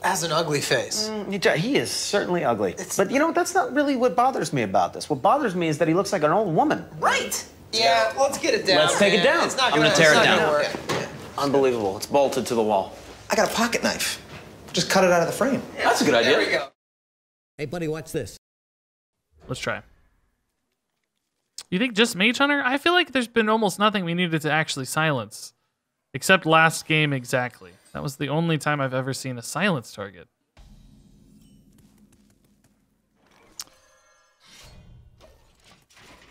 has an ugly face. He is certainly ugly. But you know, that's not really what bothers me about this. What bothers me is that he looks like an old woman. Right. Yeah, let's get it down. Let's take it down. It's not I'm gonna tear it down. Work. Yeah. Unbelievable. It's bolted to the wall. I got a pocket knife. Just cut it out of the frame. Yeah, that's a good idea. There we go. Hey, buddy, watch this. Let's try. You think just Mage Hunter? I feel like there's been almost nothing we needed to actually silence. Except last game exactly. That was the only time I've ever seen a silence target.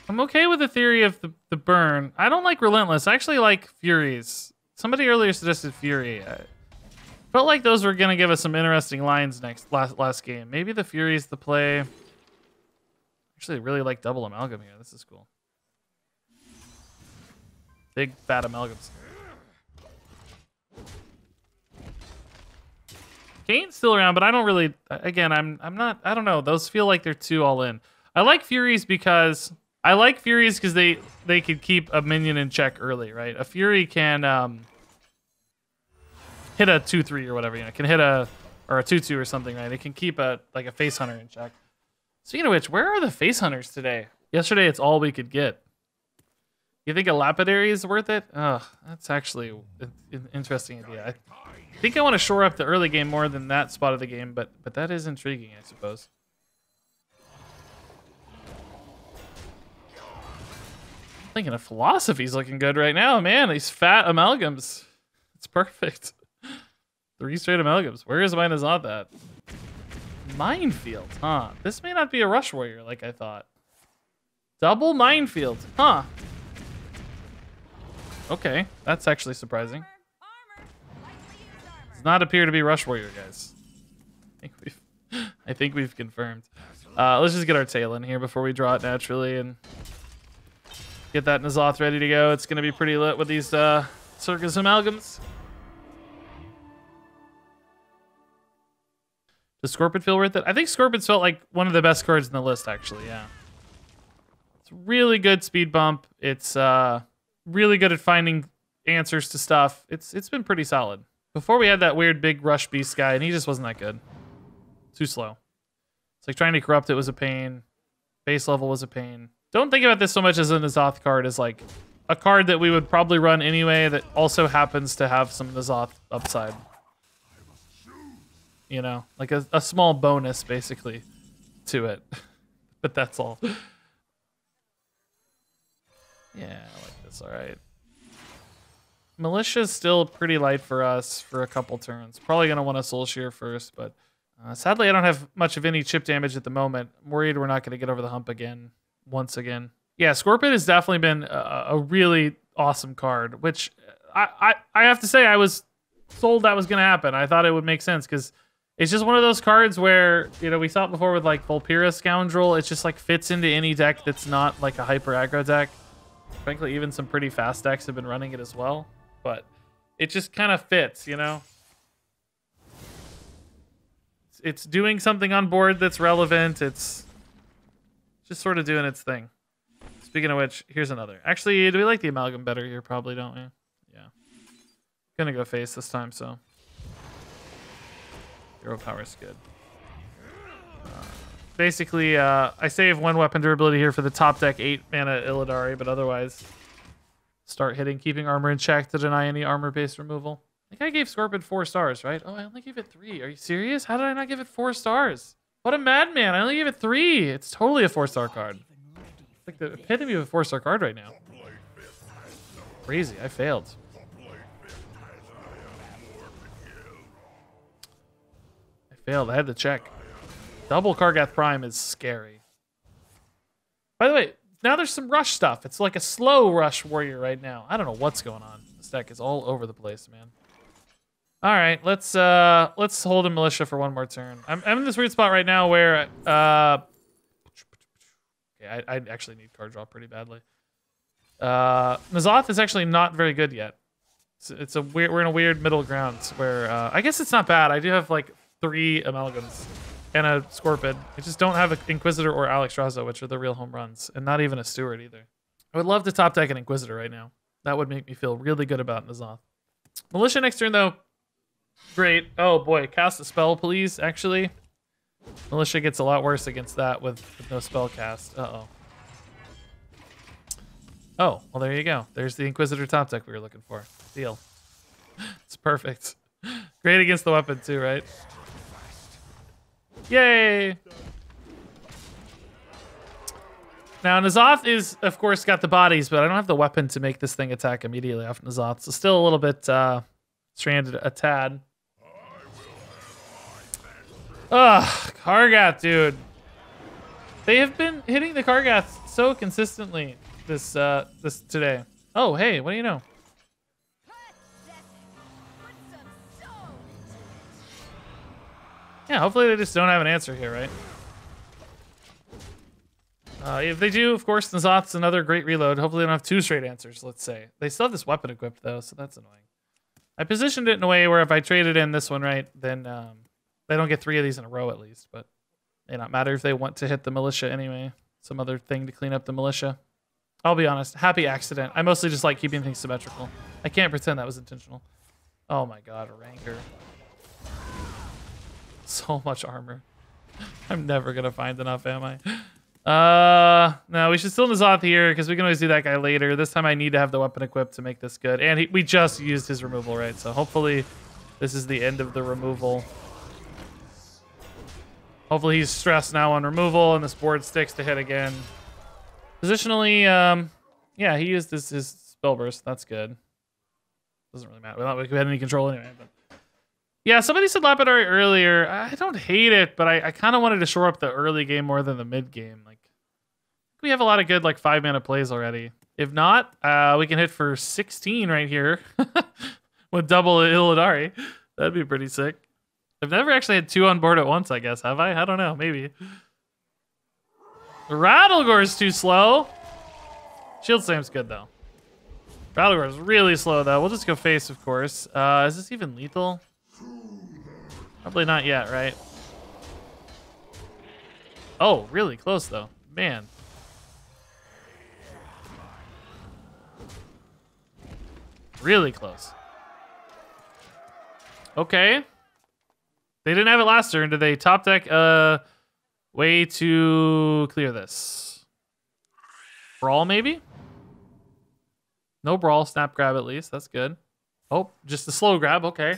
I'm okay with the theory of the burn. I don't like Relentless. I actually like Furies. Somebody earlier suggested Fury. I felt like those were going to give us some interesting lines last game. Maybe the Fury's the play. Actually, I really like double amalgam here. This is cool. Big fat amalgams. Kane's still around, but I don't really. Again, I'm not. I don't know. Those feel like they're too all in. I like Furies because they could keep a minion in check early, right? A Fury can hit a 2/3 or whatever. You know, can hit a 2/2 or something, right? It can keep a face hunter in check. Speaking of which, where are the face hunters today? Yesterday, it's all we could get. You think a lapidary is worth it? Oh, that's actually an interesting idea. I think I want to shore up the early game more than that spot of the game, but that is intriguing, I suppose. I'm thinking of philosophy's looking good right now, man. These fat amalgams. It's perfect. 3 straight amalgams. Where is mine is not that? Minefield, huh? This may not be a rush warrior like I thought. Double minefield, huh? Okay, that's actually surprising. Does not appear to be rush warrior, guys. I think we've confirmed. Let's just get our tail in here before we draw it naturally and get that N'Zoth ready to go. It's going to be pretty lit with these Circus amalgams. Does Scorpion feel worth it? I think Scorpion's felt like one of the best cards in the list, actually, yeah. It's really good speed bump. It's really good at finding answers to stuff. It's been pretty solid. Before we had that weird big rush beast guy, and he just wasn't that good. Too slow. It's like trying to corrupt it was a pain. Base level was a pain. Don't think about this so much as a N'Zoth card as like a card that we would probably run anyway that also happens to have some N'Zoth upside. You know, like a small bonus basically to it. But that's all. Yeah, I like this, all right. Militia's still pretty light for us for a couple turns. Probably going to want a Soul Shear first, but sadly I don't have much of any chip damage at the moment. I'm worried we're not going to get over the hump again, once again. Yeah, Scorpion has definitely been a really awesome card, which I have to say I was sold that was going to happen. I thought it would make sense because it's just one of those cards where, you know, we saw it before with like Vulpera Scoundrel. It just like fits into any deck that's not like a hyper aggro deck. Frankly, even some pretty fast decks have been running it as well. But it just kind of fits, you know? It's doing something on board that's relevant. It's just sort of doing its thing. Speaking of which, here's another. Actually, do we like the amalgam better here? Probably, don't we? Yeah. Gonna go face this time, so. Hero power is good. Basically, I save 1 weapon durability here for the top deck 8 mana Illidari, but otherwise start hitting, keeping armor in check to deny any armor-based removal. I think I gave Scorpion 4 stars, right? Oh, I only gave it 3. Are you serious? How did I not give it 4 stars? What a madman. I only gave it 3. It's totally a 4-star card. It's like the epitome of a 4-star card right now. Crazy. I failed. I had to check. Double Kargath Prime is scary. By the way, now there's some rush stuff. It's like a slow rush warrior right now. I don't know what's going on. This deck is all over the place, man. All right, let's hold a militia for one more turn. I'm in this weird spot right now where okay, I actually need card draw pretty badly. N'Zoth is actually not very good yet. It's a weird. We're in a weird middle ground where I guess it's not bad. I do have like 3 amalgams and a Scorpion. I just don't have an Inquisitor or Alexstrasza, which are the real home runs, and not even a Steward either. I would love to top deck an Inquisitor right now. That would make me feel really good about N'Zoth. Militia next turn, though. Great. Oh boy, cast a spell, please. Actually, militia gets a lot worse against that with no spell cast. Uh-oh. Oh, well, there you go. There's the Inquisitor top deck we were looking for. Deal. It's perfect. Great against the weapon too, right? Yay! Now, N'Zoth is, of course, got the bodies, but I don't have the weapon to make this thing attack immediately off N'Zoth. So still a little bit stranded a tad. Ugh, Kargath, dude. They have been hitting the Kargath so consistently this today. Oh, hey, what do you know? Yeah, hopefully they just don't have an answer here, right? If they do, of course, N'Zoth's another great reload. Hopefully they don't have 2 straight answers, let's say. They still have this weapon equipped, though, so that's annoying. I positioned it in a way where if I traded in this one right, then they don't get 3 of these in a row at least, but it may not matter if they want to hit the militia anyway. Some other thing to clean up the militia. I'll be honest, happy accident. I mostly just like keeping things symmetrical. I can't pretend that was intentional. Oh my god, a Rancor. So much armor. I'm never gonna find enough, am I? No, we should still N'Zoth here because we can always do that guy later. This time I need to have the weapon equipped to make this good. And we just used his removal, right? So hopefully this is the end of the removal. Hopefully he's stressed now on removal and this board sticks to hit again. Positionally, yeah, he used his spell burst. That's good. Doesn't really matter. We had any control anyway, but yeah, somebody said Lapidary earlier. I don't hate it, but I kind of wanted to shore up the early game more than the mid game. Like, we have a lot of good 5-mana plays already. If not, we can hit for 16 right here with double Illidari. That'd be pretty sick. I've never actually had 2 on board at once, I guess. Have I? I don't know. Maybe. Rattlegore's too slow. Shield Slam's good, though. Rattlegore's really slow, though. We'll just go face, of course. Is this even lethal? Probably not yet, right? Oh, really close, though. Man. Really close. Okay. They didn't have it last turn. Did they top deck a way to clear this? Brawl, maybe? No brawl. Snap grab, at least. That's good. Oh, just a slow grab. Okay.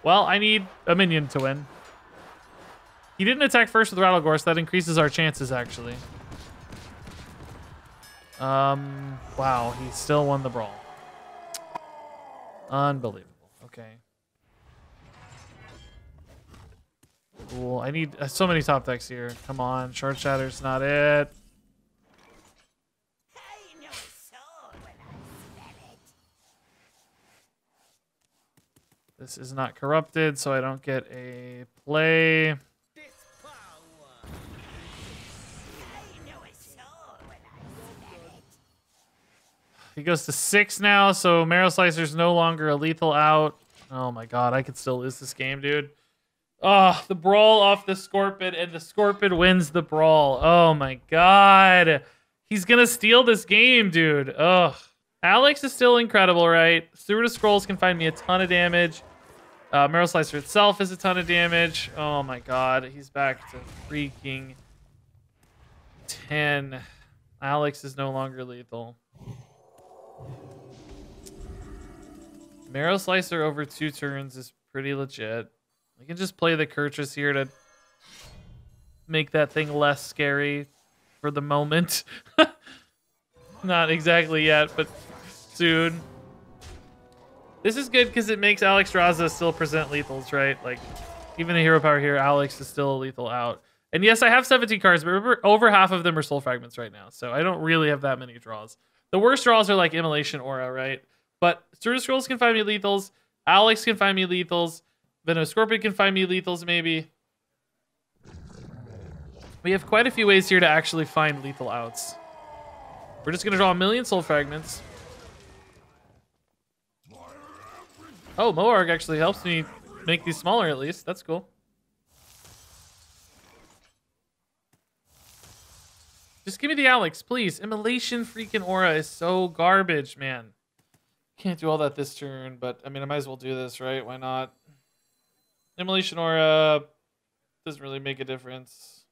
Well, I need a minion to win. He didn't attack first with Rattlegore, so that increases our chances, actually. Wow, he still won the brawl. Unbelievable. Okay. Cool. I need so many top decks here. Come on, Shard Shatter's not it. This is not corrupted, so I don't get a play. He goes to 6 now, so Marrow Slicer's no longer a lethal out. Oh my god, I could still lose this game, dude. Oh, the brawl off the Scorpion, and the Scorpion wins the brawl. Oh my god. He's gonna steal this game, dude. Ugh. Alex is still incredible, right? Steward of Scrolls can find me a ton of damage. Marrow Slicer itself is a ton of damage. Oh my god, he's back to freaking 10. Alex is no longer lethal. Marrow Slicer over 2 turns is pretty legit. I can just play the Kurtrus here to make that thing less scary for the moment. Not exactly yet, but soon. This is good because it makes Alex Raza still present lethals, right? Like, even the hero power here, Alex is still a lethal out. And yes, I have 17 cards, but remember, over half of them are soul fragments right now, so I don't really have that many draws. The worst draws are like Immolation Aura, right? But Steward of Scrolls can find me lethals. Alex can find me lethals. Venom Scorpion can find me lethals, maybe. We have quite a few ways here to actually find lethal outs. We're just going to draw a million soul fragments. Oh, Moarg actually helps me make these smaller at least. That's cool. Just give me the Alex, please. Immolation freaking Aura is so garbage, man. Can't do all that this turn, but I mean, I might as well do this, right? Why not? Immolation Aura doesn't really make a difference.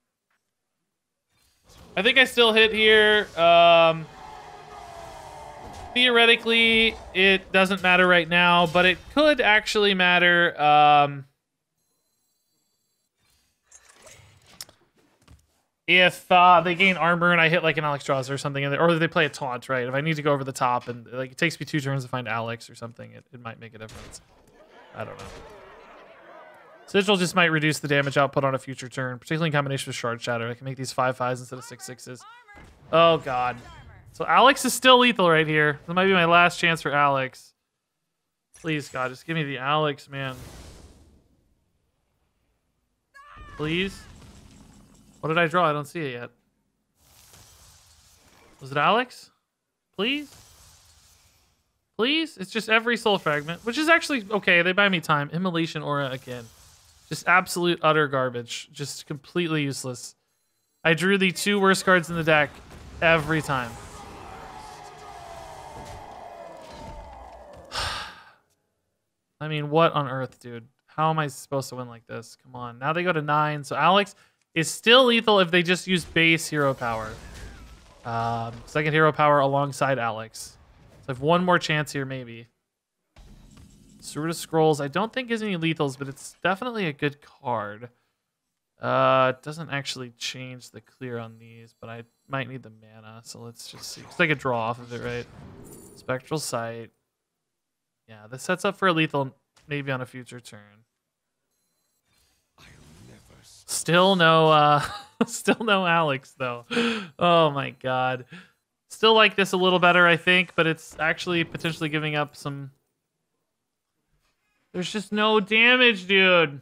I think I still hit here. Theoretically, it doesn't matter right now, but it could actually matter. If they gain armor and I hit like an Alex draws or something, or they play a taunt, right? If I need to go over the top and like it takes me 2 turns to find Alex or something, it might make a difference. I don't know. Sigil just might reduce the damage output on a future turn, particularly in combination with Shard Shatter. I can make these 5/5s instead of 6/6s. Oh god. So Alex is still lethal right here. That might be my last chance for Alex. Please, God, just give me the Alex, man. Please. What did I draw? I don't see it yet. Was it Alex? Please? Please? It's just every soul fragment, which is actually okay. They buy me time. Immolation Aura again. Just absolute utter garbage. Just completely useless. I drew the 2 worst cards in the deck every time. I mean, what on earth, dude? How am I supposed to win like this? Come on. Now they go to 9. So Alex is still lethal if they just use base hero power. Second hero power alongside Alex. So I have one more chance here, maybe. Sword of Scrolls, I don't think gives any lethals, but it's definitely a good card. It doesn't actually change the clear on these, but I might need the mana, so let's just see. Because I could draw off of it, right? Spectral Sight. Yeah, this sets up for a lethal maybe on a future turn. Still no still no Alex though. Oh my god. Still like this a little better, I think, but it's actually potentially giving up some. There's just no damage, dude.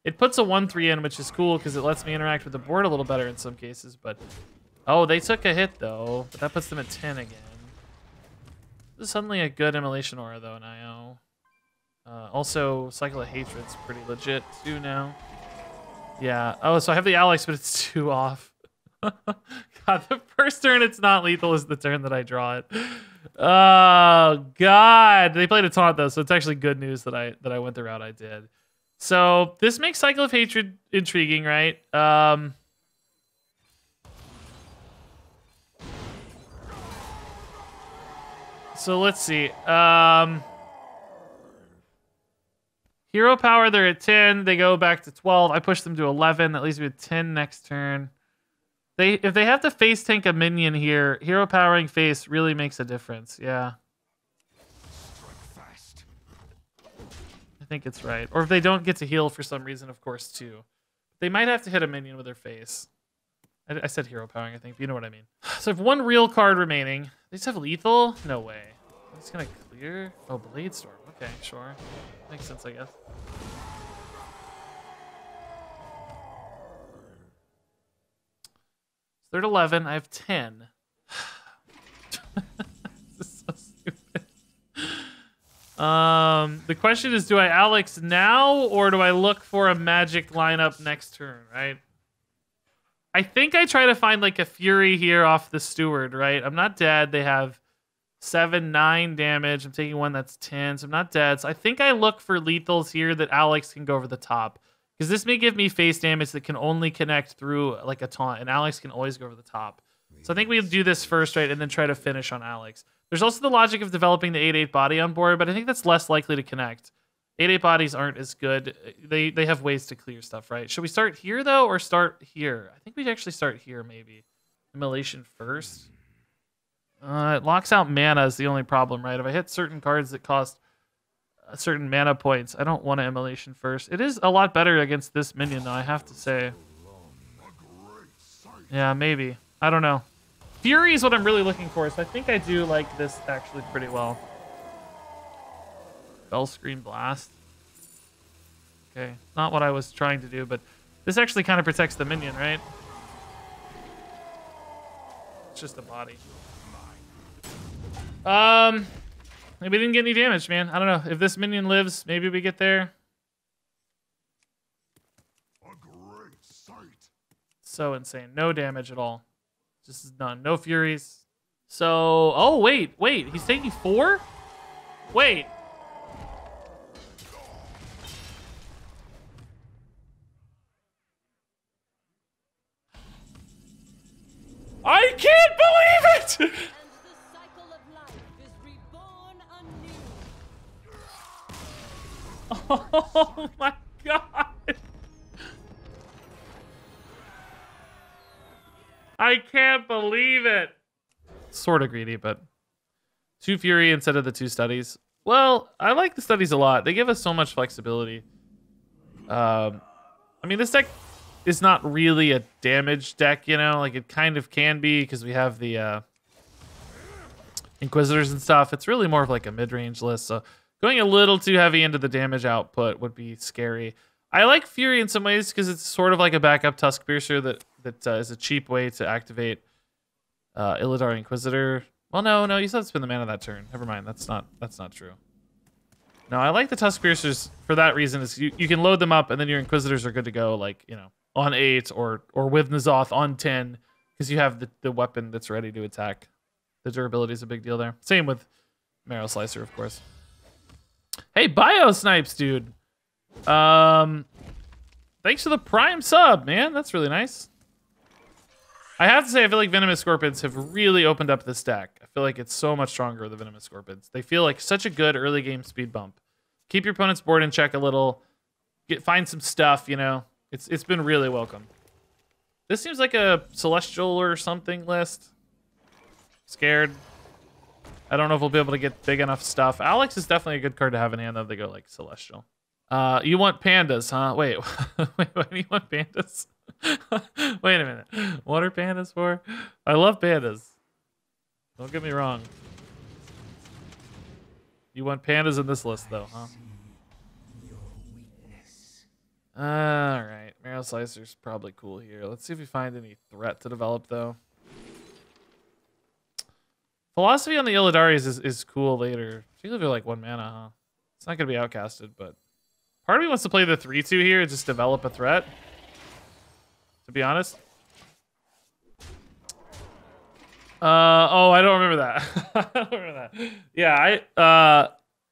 It puts a 1/3 in, which is cool because it lets me interact with the board a little better in some cases, but oh, they took a hit though, but that puts them at 10 again. This is suddenly a good Immolation Aura though, Nio. Also, Cycle of Hatred's pretty legit too now. Yeah. Oh, so I have the Alex, but it's 2 off. God, the first turn it's not lethal is the turn that I draw it. Oh God, they played a taunt though, so it's actually good news that I went the route I did. So this makes Cycle of Hatred intriguing, right? So let's see. Hero power, they're at 10. They go back to 12. I push them to 11. That leaves me with 10 next turn. If they have to face tank a minion here, hero powering face really makes a difference. Yeah. I think it's right. Or if they don't get to heal for some reason, of course, too. They might have to hit a minion with their face. I said hero powering, I think, but you know what I mean. So I have 1 real card remaining. They just have lethal? No way. I'm just gonna clear. Oh, Blade Storm. Okay, sure. Makes sense, I guess. They're at 11. I have 10. This is so stupid. The question is, do I Alex now or do I look for a magic lineup next turn, right? I think I try to find like a Fury here off the Steward, right? I'm not dead. They have 7, 9 damage. I'm taking 1 that's 10, so I'm not dead. So I think I look for lethals here that Alex can go over the top. Because this may give me face damage that can only connect through like a taunt, and Alex can always go over the top. So I think we do this first, right, and then try to finish on Alex. There's also the logic of developing the 8/8 body on board, but I think that's less likely to connect. 8/8 bodies aren't as good. They have ways to clear stuff, right? Should we start here, though, or start here? I think we'd actually start here, maybe. Immolation first. It locks out mana is the only problem, right? If I hit certain cards that cost certain mana points, I don't want to Immolation first. It is a lot better against this minion, though, I have to say. Yeah, maybe. I don't know. Fury is what I'm really looking for, so I think I do like this actually pretty well. Bell Screen Blast. Okay, not what I was trying to do, but this actually kind of protects the minion, right? It's just a body. Maybe we didn't get any damage, man. I don't know. If this minion lives, maybe we get there. A great sight. So insane. No damage at all. Just none. No Furies. So, oh, wait. He's taking 4? Wait. Oh my god. I can't believe it. Sort of greedy, but 2 Fury instead of the 2 studies. Well, I like the studies a lot. They give us so much flexibility. I mean, this deck is not really a damage deck, you know? Like, it kind of can be because we have the Inquisitors and stuff. It's really more of like a mid-range list, so going a little too heavy into the damage output would be scary. I like Fury in some ways because it's sort of like a backup Tusk Piercer that is a cheap way to activate Illidari Inquisitor. Well, no, you said spin the mana that turn. Never mind, that's not true. No, I like the Tusk Piercers for that reason. Is you can load them up and then your Inquisitors are good to go, like, you know, on 8 or with N'Zoth on 10 because you have the weapon that's ready to attack. The durability is a big deal there. Same with Marrow Slicer, of course. Hey, Bio Snipes, dude. Thanks for the Prime sub, man. That's really nice. I have to say, I feel like Venomous Scorpions have really opened up this deck. I feel like it's so much stronger with the Venomous Scorpions. They feel like such a good early game speed bump. Keep your opponent's board in check a little. Find some stuff, you know. It's been really welcome. This seems like a Celestial or something list. Scared. I don't know if we'll be able to get big enough stuff. Alex is definitely a good card to have in hand, though. They go like Celestial. You want pandas, huh? Wait, wait, why do you want pandas? Wait a minute. What are pandas for? I love pandas. Don't get me wrong. You want pandas in this list, though, huh? Alright. Marrow Slicer's probably cool here. Let's see if we find any threat to develop, though. Philosophy on the Illidaris is cool later. Particularly if they're like 1 mana, huh? It's not going to be outcasted, but... Part of me wants to play the 3-2 here and just develop a threat. To be honest. Oh, I don't remember that. I don't remember that. Yeah,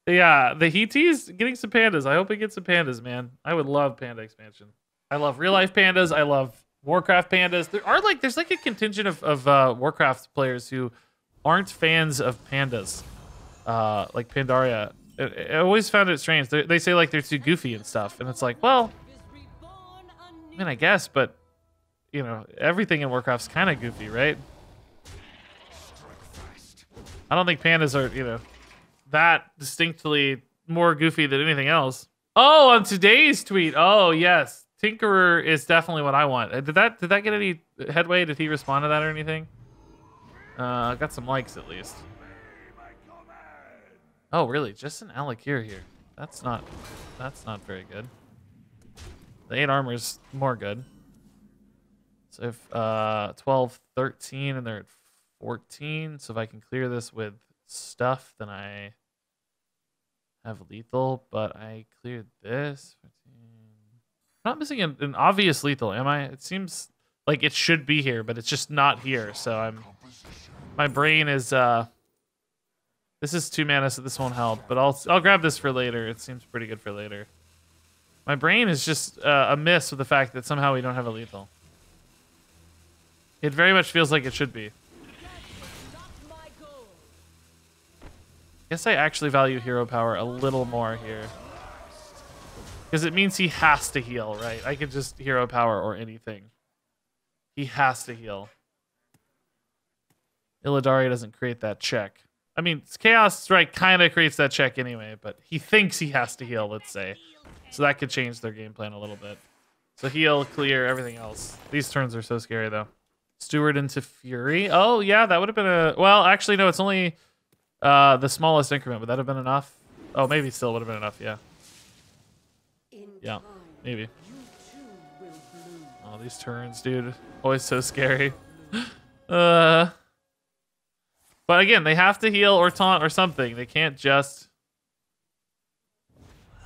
yeah, the Heaty's getting some pandas. I hope it gets some pandas, man. I would love panda expansion. I love real life pandas. I love Warcraft pandas. There's like a contingent of Warcraft players who aren't fans of pandas, like Pandaria. I always found it strange. They say like they're too goofy and stuff, and it's like, well, I mean, I guess, but you know, everything in Warcraft's kind of goofy, right? I don't think pandas are, you know, that distinctly more goofy than anything else. Oh, on today's tweet. Oh yes, Tinkerer is definitely what I want. Did that get any headway? Did he respond to that or anything? Got some likes at least. Oh, really? Just an Alakir here. That's not very good. The 8 armor is more good. So if 12, 13, and they're at 14. So if I can clear this with stuff, then I have lethal. But I cleared this. 14. I'm not missing an obvious lethal, am I? It seems like it should be here, but it's just not here. So my brain is this is 2 mana, so this won't help. But I'll grab this for later. It seems pretty good for later. My brain is just a miss with the fact that somehow we don't have a lethal. It very much feels like it should be. Guess I actually value hero power a little more here. Because it means he has to heal, right? I could just hero power or anything. He has to heal. Illidari doesn't create that check. I mean, Chaos Strike kind of creates that check anyway, but he thinks he has to heal, let's say. So that could change their game plan a little bit. So heal, clear, everything else. These turns are so scary, though. Steward into Fury. Oh, yeah, that would have been a... Well, actually, no, it's only the smallest increment. Would that have been enough? Oh, maybe still would have been enough, yeah. Yeah, maybe. Oh, these turns, dude. Always so scary. But again, they have to heal or taunt or something. They can't just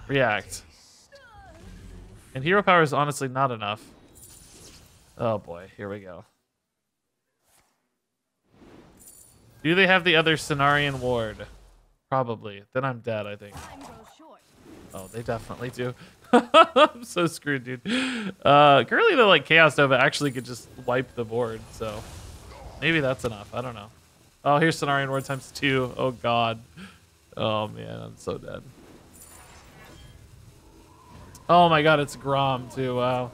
react. And hero power is honestly not enough. Oh boy, here we go. Do they have the other Cenarian Ward? Probably. Then I'm dead, I think. Oh, they definitely do. I'm so screwed, dude. Currently, the like Chaos Nova actually could just wipe the board, so maybe that's enough. I don't know. Oh, here's Cenarian Ward times 2. Oh god. Oh man, I'm so dead. Oh my god, it's Grom too. Wow.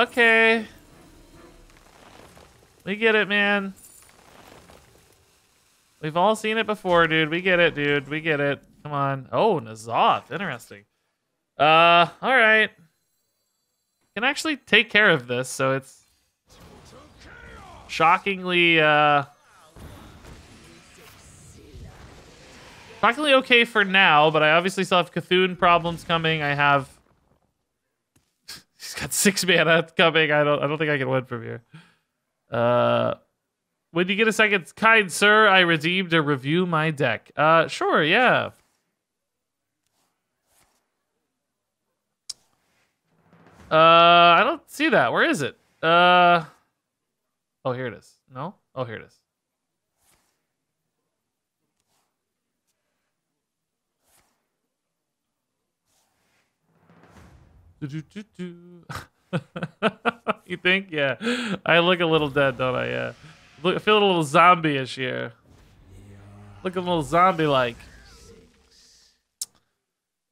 Okay. We get it, man. We've all seen it before, dude. We get it, dude. We get it. Come on. Oh, N'Zoth. Interesting. All right. Can actually take care of this, so it's shockingly, shockingly okay for now, but I obviously still have Cthulhu problems coming. I have... He's got 6 mana coming. I don't think I can win from here. When you get a second, kind sir, I redeemed to review my deck. Sure, yeah. I don't see that. Where is it? Oh, here it is. No? Oh, here it is. You think? Yeah. I look a little dead, don't I? Yeah. Look, I feel a little zombie-ish here. Look a little zombie-like.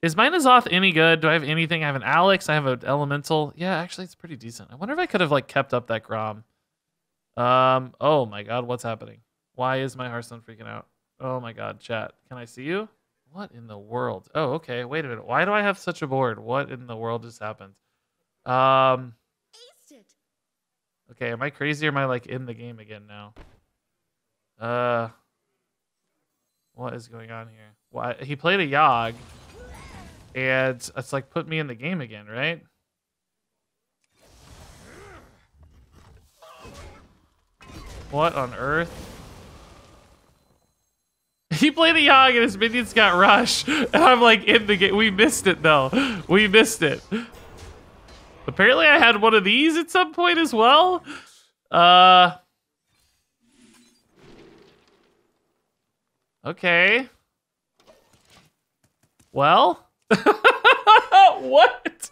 Is my N'Zoth any good? Do I have anything? I have an Alex. I have an Elemental. Yeah, actually, it's pretty decent. I wonder if I could have like kept up that Grom. Oh my god, what's happening? Why is my Hearthstone freaking out? Oh my god, chat. Can I see you? What in the world? Oh, okay. Wait a minute. Why do I have such a board? What in the world just happened? Okay, am I crazy or am I like in the game again now? What is going on here? Why he played a Yogg, and it's like put me in the game again, right? What on earth? He played a Yogg and his minions got rushed, and I'm like in the game. We missed it though. We missed it. Apparently I had one of these at some point as well. Okay. Well. What?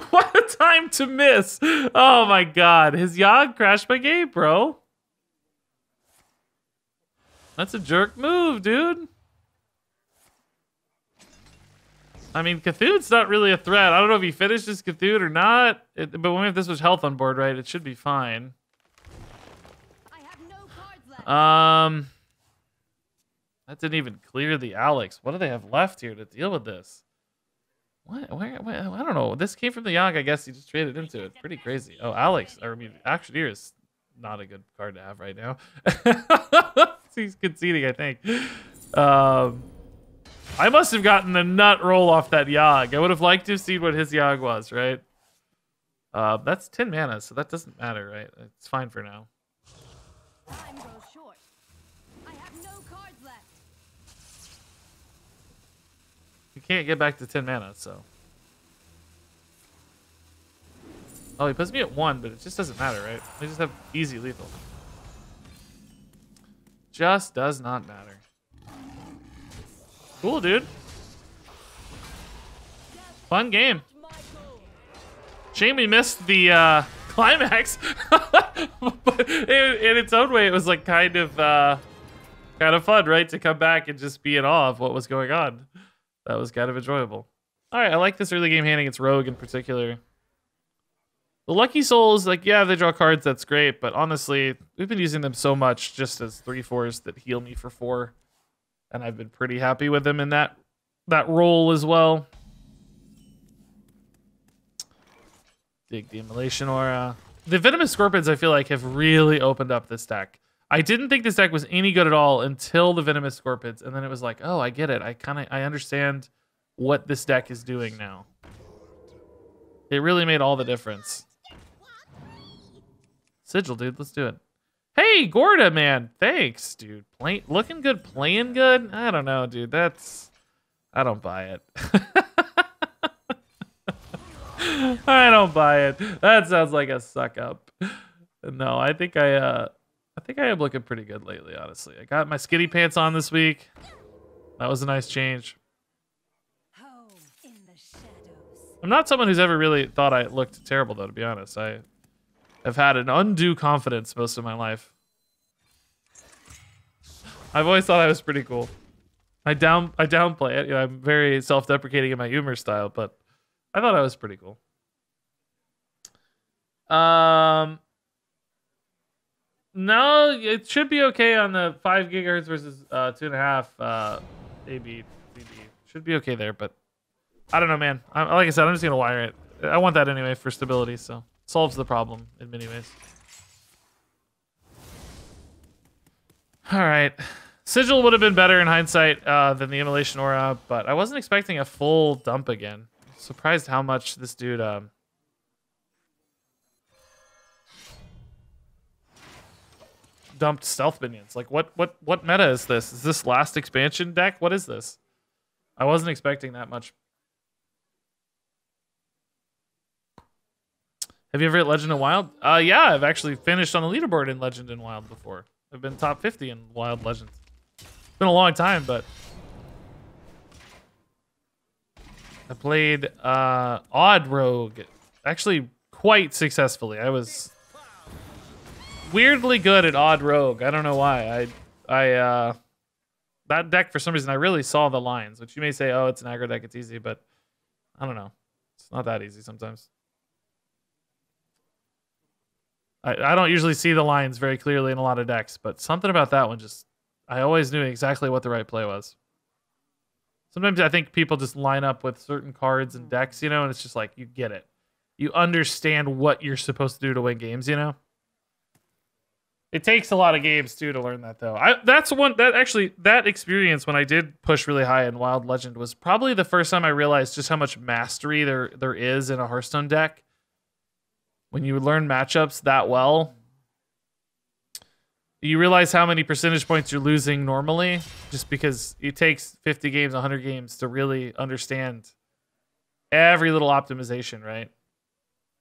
What a time to miss. Oh my god. His Yogg crashed my game, bro. That's a jerk move, dude. I mean, Cthulhu's not really a threat. I don't know if he finished his Cthulhu or not. But when if this was health on board, right, it should be fine. I have no cards left. That didn't even clear the Alex. What do they have left here to deal with this? What? Where? I don't know. This came from the Yogg. I guess he just traded into it. Pretty crazy. Oh, Alex. I mean, Auctioneer is not a good card to have right now. He's conceding, I think. I must have gotten the nut roll off that Yogg. I would have liked to have seen what his Yogg was, right? That's 10 mana, so that doesn't matter, right? It's fine for now. Time grows short. I have no cards left. You can't get back to 10 mana, so. Oh, he puts me at 1, but it just doesn't matter, right? We just have easy lethal. Just does not matter. Cool, dude. Fun game. Shame we missed the climax, but in its own way, it was like kind of fun, right? To come back and just be in awe of what was going on. That was kind of enjoyable. All right, I like this early game hand against Rogue in particular. The Lucky Souls, like, yeah, they draw cards, that's great, but honestly, we've been using them so much just as 3/4s that heal me for 4. And I've been pretty happy with them in that role as well. Dig the Immolation Aura. The Venomous Scorpions, I feel like, have really opened up this deck. I didn't think this deck was any good at all until the Venomous Scorpions, and then it was like, oh, I get it. I understand what this deck is doing now. It really made all the difference. Sigil, dude, let's do it. Hey, Gorda, man. Thanks, dude. Looking good, playing good? I don't know, dude. I don't buy it. I don't buy it. That sounds like a suck up. No, I think I am looking pretty good lately, honestly. I got my skinny pants on this week. That was a nice change. Home in the shadows. I'm not someone who's ever really thought I looked terrible, though, to be honest. I've had an undue confidence most of my life. I've always thought I was pretty cool. I downplay it. You know, I'm very self-deprecating in my humor style, but I thought that was pretty cool. No, it should be okay on the 5 gigahertz versus 2.5 AB CB. Should be okay there, but I don't know, man. Like I said, I'm just gonna wire it. I want that anyway for stability, so it solves the problem in many ways. All right, Sigil would have been better in hindsight than the Immolation Aura, but I wasn't expecting a full dump again. Surprised how much this dude dumped stealth minions. Like, what meta is this? Is this last expansion deck? What is this? I wasn't expecting that much. Have you ever hit Legend and Wild? Yeah, I've actually finished on the leaderboard in Legend and Wild before. I've been top 50 in Wild Legends. It's been a long time, but I played Odd Rogue actually quite successfully. I was weirdly good at Odd Rogue. I don't know why. That deck, for some reason, I really saw the lines, which you may say, oh, it's an aggro deck, it's easy, but I don't know. It's not that easy sometimes. I don't usually see the lines very clearly in a lot of decks, but something about that one just, I always knew exactly what the right play was. Sometimes I think people just line up with certain cards and decks, you know, and it's just like, you get it. You understand what you're supposed to do to win games, you know? It takes a lot of games too to learn that, though. That experience when I did push really high in Wild Legend was probably the first time I realized just how much mastery there is in a Hearthstone deck. When you learn matchups that well, you realize how many percentage points you're losing normally, just because it takes 50 games, 100 games to really understand every little optimization, right?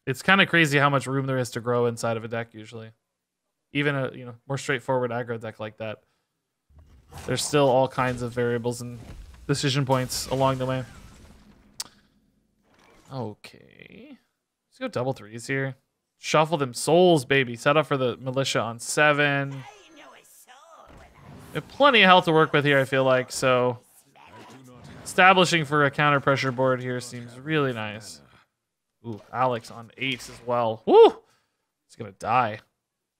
It's kind of crazy how much room there is to grow inside of a deck usually. Even a more straightforward aggro deck like that, there's still all kinds of variables and decision points along the way. Okay, let's go double threes here. Shuffle them souls, baby. Set up for the militia on 7. We have plenty of health to work with here, I feel like, so establishing for a counter pressure board here seems really nice. Ooh, Alex on 8 as well. Woo! He's gonna die.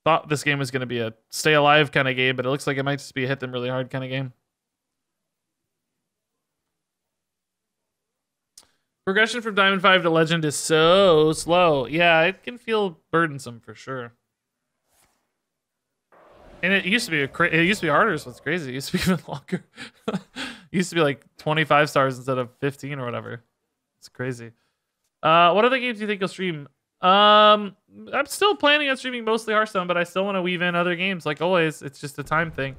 Thought this game was going to be a stay alive kind of game, but it looks like it might just be a hit them really hard kind of game. Progression from Diamond 5 to Legend is so slow. Yeah, it can feel burdensome for sure. And it used to be harder, so it's crazy. It used to be even longer. It used to be like 25 stars instead of 15 or whatever. It's crazy. What other games do you think you'll stream? I'm still planning on streaming mostly Hearthstone, but I still want to weave in other games. Like always, it's just a time thing.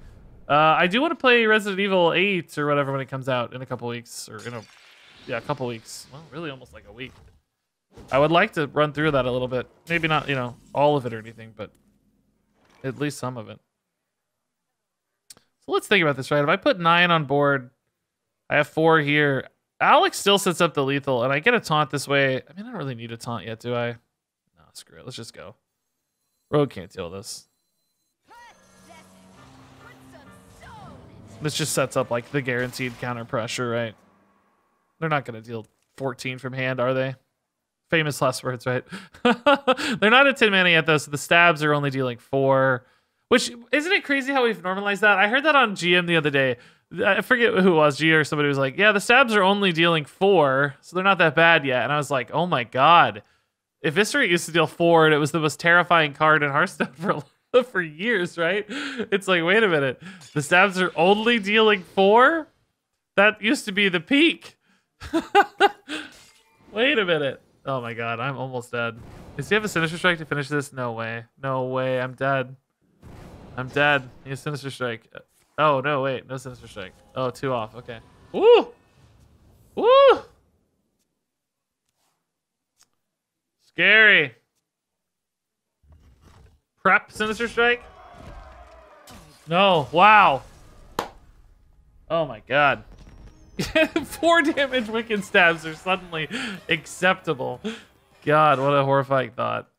I do want to play Resident Evil 8 or whatever when it comes out in a couple weeks, or a couple weeks. Well, really almost like a week. I would like to run through that a little bit. Maybe not, all of it or anything, but at least some of it. So let's think about this, right? If I put 9 on board, I have 4 here. Alex still sets up the lethal, and I get a taunt this way. I mean, I don't really need a taunt yet, do I? No, screw it. Let's just go. Rogue can't deal with this. This just sets up, like, the guaranteed counter pressure, right? They're not going to deal 14 from hand, are they? Famous last words, right? They're not at 10 mana yet, though, so the stabs are only dealing 4. Which, isn't it crazy how we've normalized that? I heard that on GM the other day. I forget who it was, G or somebody was like, yeah, the stabs are only dealing 4, so they're not that bad yet. And I was like, oh my god. Eviscerate used to deal 4, and it was the most terrifying card in Hearthstone for years, right? It's like, wait a minute. The stabs are only dealing 4? That used to be the peak. Wait a minute. Oh my god, I'm almost dead. Does he have a Sinister Strike to finish this? No way. No way, I'm dead. I'm dead. He has Sinister Strike. Oh, no, wait. No Sinister Strike. Oh, 2 off. Okay. Woo! Woo! Scary. Prep Sinister Strike? No. Wow. Oh, my God. 4 damage Wicked Stabs are suddenly acceptable. God, what a horrifying thought.